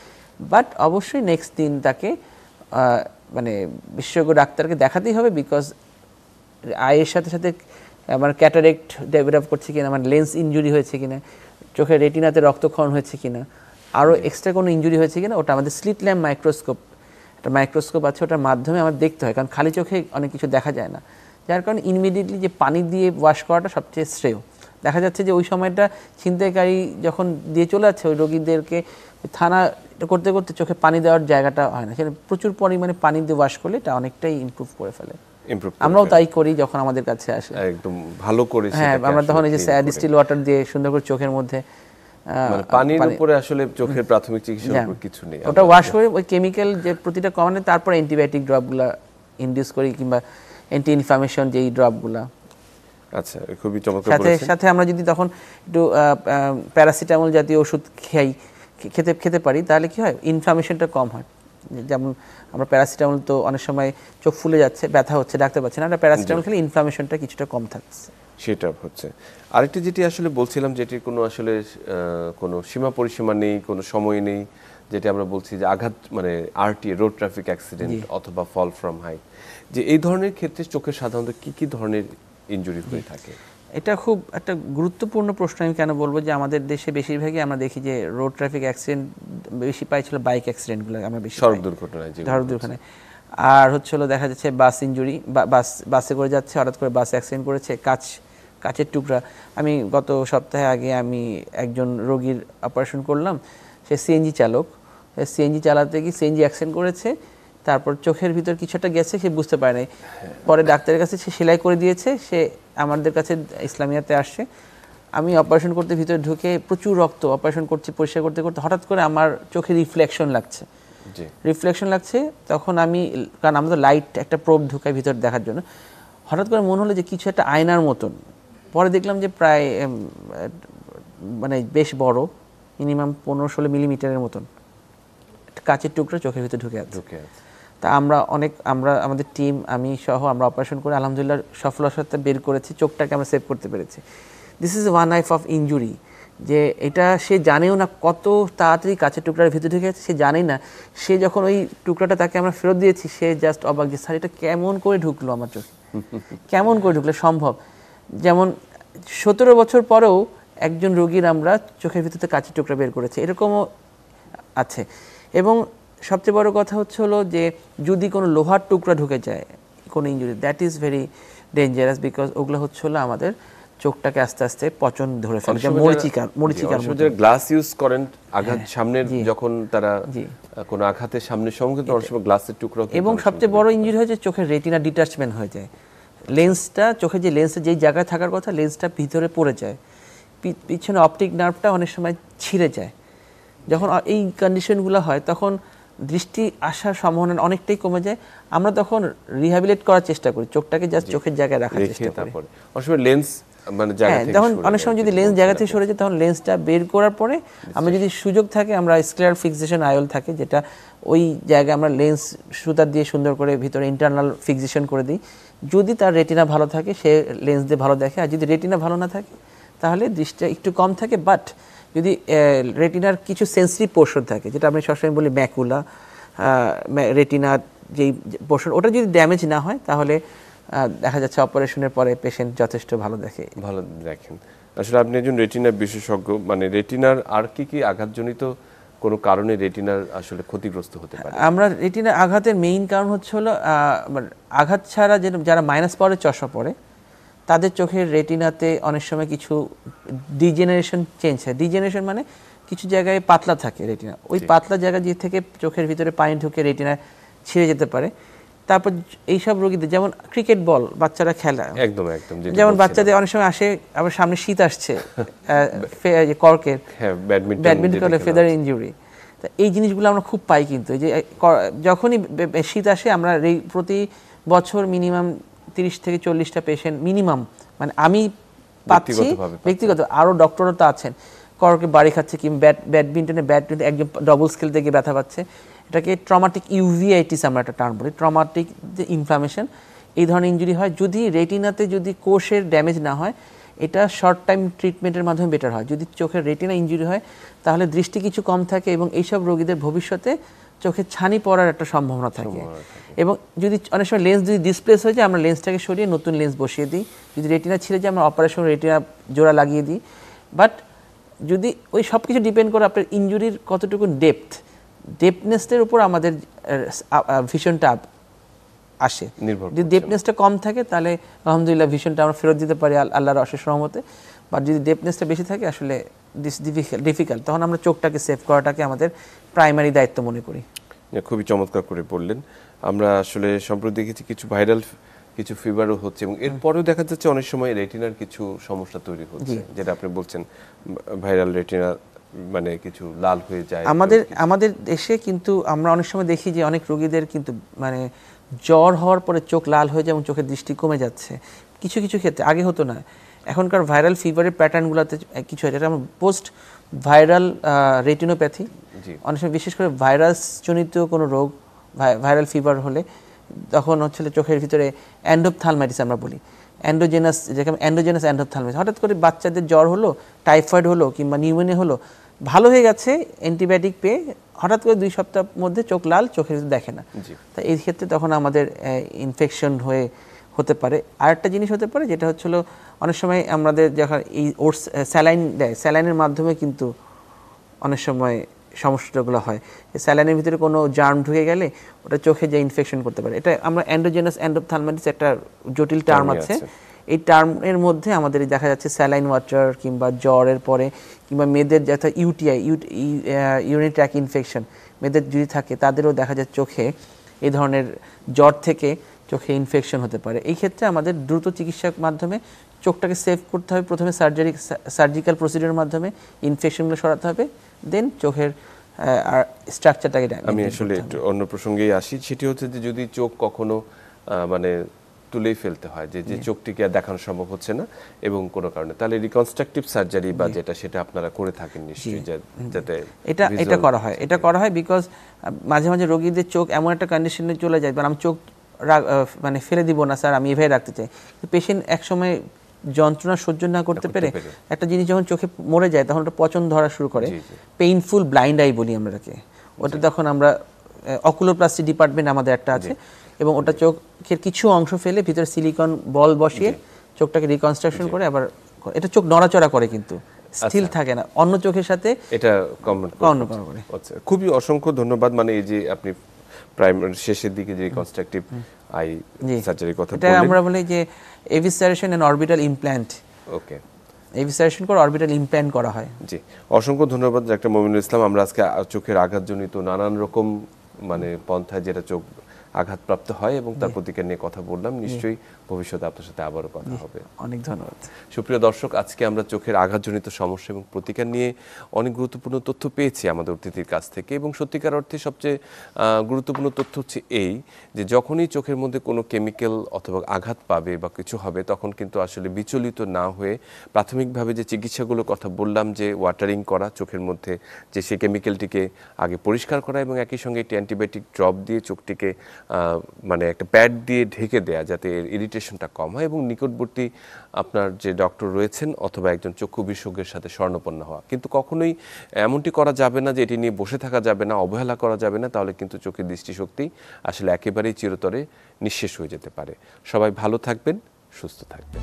বাট অবশ্যই নেক্সট দিন তাকে মানে বিশেষজ্ঞ ডাক্তারকে দেখাতেই হবে, বিকজ আয়ের সাথে সাথে আমার ক্যাটারেক্ট ডেভেলপ করছে কিনা, আমার লেন্স ইনজুরি হয়েছে কিনা, চোখের রেটিনাতে রক্তক্ষরণ হয়েছে কিনা, আরও এক্সট্রা কোনো ইনজুরি হয়েছে কিনা, ওটা আমাদের স্লিট ল্যাম্প মাইক্রোস্কোপ, একটা মাইক্রোস্কোপ আছে, ওটার মাধ্যমে আমার দেখতে হয়, কারণ খালি চোখে অনেক কিছু দেখা যায় না। যার কারণে ইমিডিয়েটলি যে পানি দিয়ে ওয়াশ করাটা সবচেয়ে শ্রেয়। দেখা যাচ্ছে যে ওই সময়টা ছিনতাইকারী যখন দিয়ে চলে যাচ্ছে, ওই রোগীদেরকে থানা করতে করতে চোখে পানি দেওয়ার জায়গাটা হয় না, সেটা প্রচুর পরিমাণে পানি দিয়ে ওয়াশ করলে এটা অনেকটাই ইমপ্রুভ করে ফেলে। আমরাও তাই করি যখন আমাদের কাছে আসে, একদম ভালো করে। হ্যাঁ, আমরা তখন এই যে ডিস্টিল ওয়াটার দিয়ে সুন্দর করে চোখের মধ্যে, মানে পানির উপরে আসলে চোখের প্রাথমিক চিকিৎসার উপর কিছু নেই, ওটা ওয়াশ করে ওই কেমিক্যাল যে প্রতিটা কমানে, তারপর অ্যান্টিবায়োটিক ড্রপগুলো ইনডিউস করি কিংবা অ্যান্টি ইনফ্লামেশন যেই ড্রপগুলো। আচ্ছা, খুবই চমৎকার বলেছেন। সাথে আমরা যদি তখন একটু প্যারাসিটামল জাতীয় ওষুধ খেতে পারি, তাহলে কি হয়, ইনফ্লামেশনটা কম হয়। যেমন আমরা প্যারাসিটামল তো অনেক সময় চোখ ফুলে যাচ্ছে, ব্যথা হচ্ছে, ডাক্তার পাচ্ছে না, আমরা প্যারাসিটামল খেলে ইনফ্লামেশনটা কিছুটা কম থাকছে। সেটা হচ্ছে আরেকটি যেটি আসলে বলছিলাম, যেটির কোনো আসলে কোনো সীমা পরিসীমা নেই, কোনো সময় নেই, যেটা আমরা বলছি যে আঘাত, মানে আরটিএ, রোড ট্রাফিক অ্যাক্সিডেন্ট অথবা ফল ফ্রম হাইট, যে এই ধরনের ক্ষেত্রে চোখের সাধারণত কি কি ধরনের ইনজুরি হয়ে থাকে? এটা খুব একটা গুরুত্বপূর্ণ প্রশ্ন। আমি কেন বলবো যে আমাদের দেশে বেশিরভাগই আমরা দেখি যে রোড ট্রাফিক অ্যাক্সিডেন্ট বেশি পাইছিল, বাইক অ্যাক্সিডেন্টগুলো আমরা বেশি, সড়ক দুর্ঘটনায়। আর হলো দেখা যাচ্ছে বাস ইনজুরি, বাসে করে যাচ্ছে, হঠাৎ করে বাস অ্যাক্সিডেন্ট করেছে, কাচের টুকরা। আমি গত সপ্তাহে আগে আমি একজন রোগীর অপারেশন করলাম, সে সিএনজি চালক, সিএনজি চালাতে গিয়ে সিএনজি অ্যাক্সিডেন্ট করেছে, তারপর চোখের ভিতর কিছু একটা গেছে, সে বুঝতে পারে নাই, পরে ডাক্তারের কাছে সে সেলাই করে দিয়েছে, সে আমাদের কাছে ইসলামিয়াতে আসছে। আমি অপারেশন করতে ভিতরে ঢুকে প্রচুর রক্ত, অপারেশন করছি, পরিষ্কার করতে করতে হঠাৎ করে আমার চোখে রিফ্লেকশন লাগছে। তখন আমি, কারণ আমাদের লাইট একটা প্রোব ঢুকাই ভিতরে দেখার জন্য, হঠাৎ করে মনে হলো যে কিছু একটা আয়নার মতন। পরে দেখলাম যে প্রায় মানে বেশ বড়, মিনিমাম 15-16 মিলিমিটারের মতন কাচের টুকরা চোখের ভিতরে ঢুকে আছে। তা আমরা আমাদের টিম, আমি সহ, আমরা অপারেশন করে আলহামদুলিল্লাহ সফলতার সাথে বের করেছি, চোখটাকে আমরা সেভ করতে পেরেছি। This is one type of injury, যে এটা সে জানেও না কত তাড়াতাড়ি কাচের টুকরার ভিতরে ঢুকে গেছে, সে জানেই না। সে যখন ওই টুকরাটা তাকে আমরা ফেরত দিয়েছি, সে জাস্ট অবাক যে স্যার এটা কেমন করে ঢুকলো আমার চোখে, কেমন করে ঢুকলে সম্ভব। যেমন 17 বছর পরেও একজন রোগীর আমরা চোখের ভিতরে কাচের টুকরা বের করেছি, এরকমও আছে। এবং সবচেয়ে বড় কথা হলো যে যদি কোনো লোহার টুকরা ঢুকে যায়, কোনো injury, that is very dangerous, because ওগুলো হলো আমাদের চোখটাকে আস্তে আস্তে পচন ধরে ফেলে, যেমন মরিচিকার গ্লাস ইউজ করেন আঘাত সামনের, যখন তারা কোনো আঘাতের সামনের সম্মুখীন অনেক সময় গ্লাসের টুকরো, এবং সবচেয়ে বড় ইনজুরি হয়েছে চোখের রেটিনা ডিটাচমেন্ট হয়ে যায়। লেন্সটা চোখে যে লেন্সটা যেই জায়গায় থাকার কথা লেন্সটা ভিতরে পড়ে যায়, পিছনে অপটিক নার্ভটা অনেক সময় ছিঁড়ে যায়। যখন এই কন্ডিশনগুলো হয় তখন দৃষ্টি আসার সম্ভাবনা অনেকটাই কমে যায়। আমরা তখন রিহ্যাবিলিট করার চেষ্টা করি, চোখটাকে জাস্ট চোখের জায়গায় রাখার চেষ্টা করি। অনেক সময় লেন্স মানে জায়গা থেকে তখন অনেক সময় যদি লেন্স জায়গা থেকে সরে যায় তখন লেন্সটা বের করার পরে আমরা যদি সুযোগ থাকে আমরা স্ক্লেরার ফিক্সেশন আয়ল থাকে, যেটা ওই জায়গায় আমরা লেন্স সুতা দিয়ে সুন্দর করে ভিতরে ইন্টারনাল ফিক্সেশন করে দিই। যদি তার রেটিনা ভালো থাকে সে লেন্স দিয়ে ভালো দেখে, আর যদি রেটিনা ভালো না থাকে তাহলে দৃষ্টিটা একটু কম থাকে। বাট যদি রেটিনার কিছু সেন্সিটিভ পোর্শন থাকে, যেটা আমি সবসময় বলি ম্যাকুলা, রেটিনার যেই পোর্শন, ওটা যদি ড্যামেজ না হয় তাহলে দেখা যাচ্ছে অপারেশনের পরে পেশেন্ট যথেষ্ট ভালো দেখেন। আসলে আপনি একজন রেটিনার বিশেষজ্ঞ, মানে রেটিনার আর কি আঘাতজনিত কোনো কারণে রেটিনার আসলে ক্ষতিগ্রস্ত হতে পারে? আমরা রেটিনার আঘাতের মেইন কারণ হচ্ছে হলো আঘাত ছাড়া যারা মাইনাস পাওয়ারের চশমা পড়ে তাদের চোখের রেটিনাতে অনেক সময় কিছু ডিজেনারেশন চেঞ্জ হয়। ডিজেনারেশন মানে কিছু জায়গায় পাতলা থাকে রেটিনা, ওই পাতলা জায়গা যে থেকে চোখের ভিতরে পানি ঢুকে রেটিনা ছিঁড়ে যেতে পারে। তারপর এইসব রোগীদের, যেমন ক্রিকেট বল বাচ্চারা খেলা, একদম যেমন বাচ্চাদের অনেক সময় আসে আবার সামনে শীত আসছে, কর্কের ব্যাডমিন্টন খেলে ফেদার ইনজুরি, তা এই জিনিসগুলো আমরা খুব পাই। কিন্তু যে যখনই শীত আসে আমরা প্রতি বছর মিনিমাম 30 থেকে 40টা পেশেন্ট মিনিমাম, মানে আমি পাচ্ছি ব্যক্তিগত, আরও ডক্টরও তো আছেন, কর্কে বাড়ি খাচ্ছে কিংবা ব্যাডমিন্টনে একজন ডবল স্কেল থেকে ব্যথা পাচ্ছে। এটাকে ট্রমাটিক ইউভিআইটিস আমরা একটা টার্ম বলি, ট্রমাটিক যে ইনফ্লামেশন, এই ধরনের ইনজুরি হয়। যদি রেটিনাতে যদি কোষের ড্যামেজ না হয় এটা শর্ট টাইম ট্রিটমেন্টের মাধ্যমে বেটার হয়। যদি চোখের রেটিনা ইনজুরি হয় তাহলে দৃষ্টি কিছু কম থাকে এবং এইসব রোগীদের ভবিষ্যতে চোখে ছানি পড়ার একটা সম্ভাবনা থাকে। এবং যদি অনেক সময় লেন্স যদি ডিসপ্লেস হয়ে যায় আমরা লেন্সটাকে সরিয়ে নতুন লেন্স বসিয়ে দিই। যদি রেটিনা ছিঁড়ে যায় আমরা অপারেশন রেটিনা জোড়া লাগিয়ে দিই। বাট যদি ওই সব কিছু ডিপেন্ড করে আপনার ইনজুরির কতটুকু ডেপথনেসের উপর আমাদের ভিশনটা আসে। যদি ডেপথনেসটা কম থাকে তাহলে আলহামদুলিল্লাহ ভিশনটা আমরা ফেরত দিতে পারি আল্লাহর অশেষ রহমতে। বাট যদি ডেপথনেসটা বেশি থাকে আসলে ডিফিকাল্ট, তখন আমরা চোখটাকে সেভ করাটাকে আমাদের প্রাইমারি দায়িত্ব মনে করি। খুবই চমৎকার করে বললেন। আমরা আসলে সম্প্রতি দেখেছি কিছু ভাইরাল কিছু ফিভারও হচ্ছে এবং এরপরেও দেখা যাচ্ছে অনেক সময় রেটিনার কিছু সমস্যা তৈরি হচ্ছে, যেটা আপনি বলছেন ভাইরাল রেটিনা, মানে কিছু লাল হয়ে যায়। আমাদের দেশে কিন্তু আমরা অনেক সময় দেখি যে অনেক রোগীদের কিন্তু মানে জ্বর হওয়ার পরে চোখ লাল হয়ে যায় এবং চোখের দৃষ্টি কমে যাচ্ছে কিছু কিছু ক্ষেত্রে, আগে হতো না। এখনকার ভাইরাল ফিভারের প্যাটার্নগুলোতে কিছু হয়, যেটা আমরা পোস্ট ভাইরাল রেটিনোপ্যাথি, অনেক সময় বিশেষ করে ভাইরাসজনিত কোনো রোগ, ভাইরাল ফিভার হলে তখন হচ্ছে চোখের ভিতরে অ্যান্ডোপথালমাইটিস আমরা বলি, অ্যান্ডোজেনাস অ্যান্ডোপথালমাইটিস। হঠাৎ করে বাচ্চাদের জ্বর হলো, টাইফয়েড হলো কিংবা নিউমোনিয়া হলো, ভালো হয়ে গেছে অ্যান্টিবায়োটিক পেয়ে, হঠাৎ করে 2 সপ্তাহের মধ্যে চোখ লাল, চোখের দেখে না। তা এই ক্ষেত্রে তখন আমাদের ইনফেকশন হতে পারে। আরেকটা জিনিস হতে পারে যেটা হচ্ছিল অনেক সময় আমাদের যখন এই স্যালাইন দেয়, স্যালাইনের মাধ্যমে কিন্তু অনেক সময় সমস্যাগুলো হয়। স্যালাইনের ভিতরে কোনো জার্ম ঢুকে গেলে ওটা চোখে যে ইনফেকশন করতে পারে। এটা আমরা অ্যান্ডোজেনাস অ্যান্ডোপথালমাইটিস একটা জটিল টার্ম আছে। এই টার্মের মধ্যে আমাদের দেখা যাচ্ছে স্যালাইন ওয়াটার কিংবা জ্বরের পরে কিংবা মেয়েদের যাতে ইউটিআই ইউরিনারি ট্র্যাক্ট ইনফেকশন মেয়েদের যদি থাকে তাদেরও দেখা যায় চোখে এই ধরনের জ্বর থেকে চোখে ইনফেকশন হতে পারে। এই ক্ষেত্রে আমাদের দ্রুত চিকিৎসার মাধ্যমে চোখটাকে সেভ করতে হবে। প্রথমে সার্জিক্যাল প্রসিডিউরের মাধ্যমে ইনফেকশনগুলো সরাতে হবে, দেন চোখের স্ট্রাকচারটাকে। আমি আসলে একটু অন্য প্রসঙ্গেই আসি, সেটি হচ্ছে যে যদি চোখ কখনো মানে তুলেই ফেলতে হয়, যে চোখটিকে আর দেখানো সম্ভব হচ্ছে না এবং কোনো কারণে, তাহলে রিকনস্ট্রাকটিভ সার্জারি বা যেটা সেটা আপনারা করে থাকেন নিশ্চয়ই, যাতে এটা করা হয় বিকজ মাঝে মাঝে রোগীদের চোখ এমন একটা কন্ডিশনে চলে যায়, আমি চোখ মানে ফেলে দিব না স্যার, আমি এভাবে রাখতে চাই। পেশেন্ট একসময় যন্ত্রণা সহ্য না করতে পেরে একটা জিনিস যখন চোখে মরে যায় তখন ওটা পচন ধরা শুরু করে, পেইনফুল ব্লাইন্ড আই বলি আমরাকে। ওটা তখন আমরা অকুলোপ্লাস্টি ডিপার্টমেন্ট আমাদের একটা আছে এবং ওটা চোখের কিছু অংশ ফেলে ভিতরে সিলিকন বল বসিয়ে চোখটাকে রিকনস্ট্রাকশন করে আবার, এটা চোখ নড়াচড়া করে কিন্তু স্থির থাকে না, অন্য চোখের সাথে এটা করে। আচ্ছা, খুবই অসংখ্য ধন্যবাদ। মানে এই যে আপনি প্রাইমারি শেষের দিকে যে রিকনস্ট্রাকটিভ আই সার্জারির কথা বললেন, এটা আমরা বলি যে এভিসেরেশন এন্ড অরবিটাল ইমপ্ল্যান্ট ওকে, এভিসারেশন করে অরবিটাল ইমপ্ল্যান্ট করা হয়। জি, অসংখ্য ধন্যবাদ ডাক্তার মমিনুল ইসলাম। আমরা আজকে চোখের আঘাতজনিত নানান রকম পন্থায় যেটা চোখ আঘাতপ্রাপ্ত হয় এবং তার প্রতিকার নিয়ে কথা বললাম। নিশ্চয়ই ভবিষ্যতে আপনার সাথে আবারও কথা হবে। অনেক ধন্যবাদ। সুপ্রিয় দর্শক, আজকে আমরা চোখের আঘাতজনিত সমস্যা এবং প্রতিকার নিয়ে অনেক গুরুত্বপূর্ণ তথ্য পেয়েছি আমাদের অতিথির কাছ থেকে, এবং সত্যিকার অর্থে সবচেয়ে গুরুত্বপূর্ণ তথ্য হচ্ছে এই যে যখনই চোখের মধ্যে কোনো কেমিক্যাল অথবা আঘাত পাবে বা কিছু হবে, তখন কিন্তু আসলে বিচলিত না হয়ে প্রাথমিকভাবে যে চিকিৎসাগুলোর কথা বললাম, যে ওয়াটারিং করা, চোখের মধ্যে যে সেই কেমিক্যালটিকে আগে পরিষ্কার করা এবং একই সঙ্গে একটি অ্যান্টিবায়োটিক ড্রপ দিয়ে চোখটিকে একটা প্যাড দিয়ে ঢেকে দেয়া, যাতে এর ইরিটেশনটা কম হয়, এবং নিকটবর্তী আপনার যে ডক্টর রয়েছেন অথবা একজন চক্ষু বিশেষজ্ঞের সাথে শরণাপন্ন হওয়া। কিন্তু কখনোই এমনটি করা যাবে না যে এটি নিয়ে বসে থাকা যাবে না, অবহেলা করা যাবে না, তাহলে কিন্তু চোখের দৃষ্টিশক্তি আসলে একেবারেই চিরতরে নিঃশেষ হয়ে যেতে পারে। সবাই ভালো থাকবেন, সুস্থ থাকবেন।